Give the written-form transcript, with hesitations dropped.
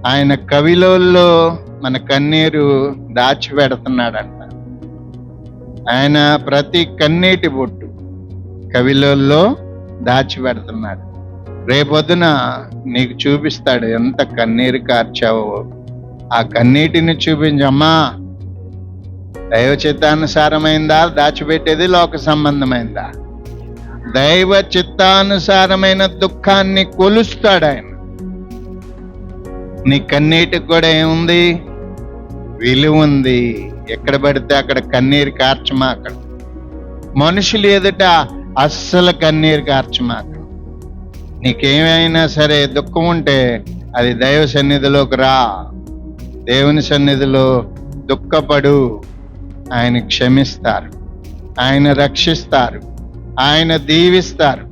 ఆయన కవిలోల్లో మన కన్నీరు దాచిపెడుతున్నాడంట. ఆయన ప్రతి కన్నీటి బొట్టు కవిలోల్లో దాచిపెడుతున్నాడు. రేపొద్దున నీకు చూపిస్తాడు ఎంత కన్నీరు కార్చావో. ఆ కన్నీటిని చూపించమ్మా. దైవ చిత్తానుసారమైందా దాచిపెట్టేది, లోక సంబంధమైందా? దైవ చిత్తానుసారమైన దుఃఖాన్ని కొలుస్తాడు ఆయన. నీ కన్నీటికి కూడా ఏముంది? విలువ ఉంది. ఎక్కడ పడితే అక్కడ కన్నీరు కార్చమాక. మనుషులు ఎదుట అస్సలు కన్నీరు కార్చమాక. నీకేమైనా సరే దుఃఖం ఉంటే అది దైవ సన్నిధిలోకి రా. దేవుని సన్నిధిలో దుఃఖపడు. ఆయన క్షమిస్తారు, ఆయన రక్షిస్తారు, ఆయన దీవిస్తారు.